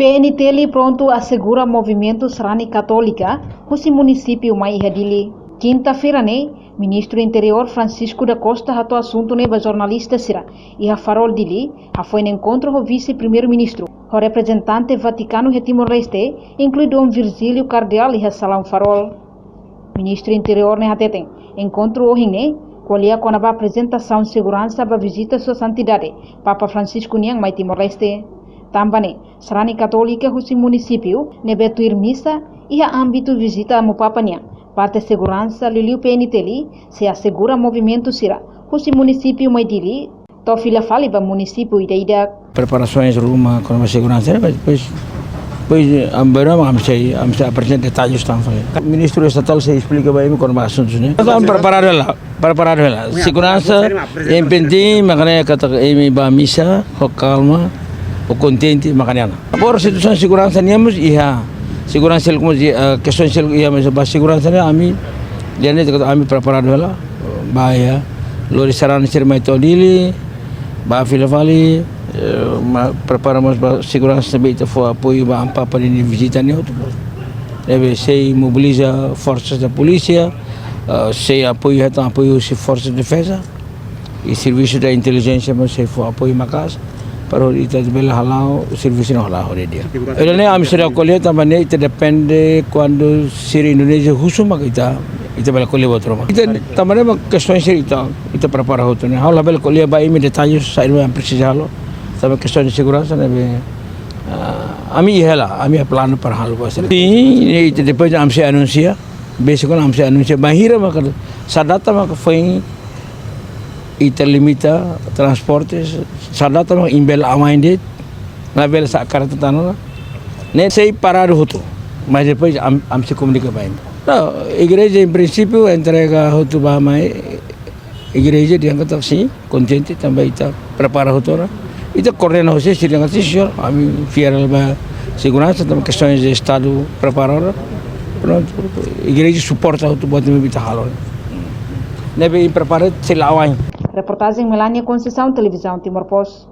PNTL pronto assegura movimento Serani Católica, o município mais Ihadili. Quinta-feira, Ministro do Interior Francisco da Costa ratou assunto para jornalista Sira e a farol dili foi no encontro com o vice-primeiro-ministro, o representante Vaticano de Timor-Leste, inclui Dom Virgílio Cardeal e a Salão Farol. Ministro do Interior Nehateteng encontro hoje colhia com a apresentação de segurança para visita sua santidade, Papa Francisco Niang mai Timor-Leste. Também, Serani Católica o município nebetuir missa e a âmbito visita a Papa Niang. Parte de segurança Liliu PNTL se assegura movimento Sira, o município mai dili, tofila fali para município Ida. Preparações rumah com a segurança, depois vamos apresentar detalhes também. O ministro estatal se explica bem com os assuntos, né? Estamos preparados lá. Segurança é penting, makanya kata kami ba misa, calma, o contente makanya. Por situação segurança niamos segurança como questão mas ba segurança ne ami dia ne kami preparado lá. Bahaya, lori saran sermai todili, ba filafali preparamos para segurança também for apoio para ampar para a visita ne outro. Deve ser mobiliza forças da polícia, se apoio se forças de defesa e serviço da inteligência, mas se for apoio macas para kita bela halau serviço não halau dia. Ele nem a missão colher também itu depende quando ser Indonesia khusus kita bela colher outro. Kita também é questão cerita kita prepara outro né. Halau bela colher ba imi detalhes saya não precisa halau. Também questão de segurança né. Ami plano para hal pasal. Ini depois amsi anuncia, besok amsi anuncia bahira maka sadata maka foi limita transportes sadata maka imbel amaindet na bela sakar tanona. Nem sei parar hoto, mas depois amsi comunica bem. Não, igreja em princípio entrega hoto ba mai igreja diangkat assim, contente também está prepara hoto na. Itu coordena você se dengan sisir, kami fiel ba segurança também questões de estado preparado. Pronto, igreja suporta o buat me bita halon. Nebe preparado se lawan. Reportagem Melania Conceição, Televisão Timor Post.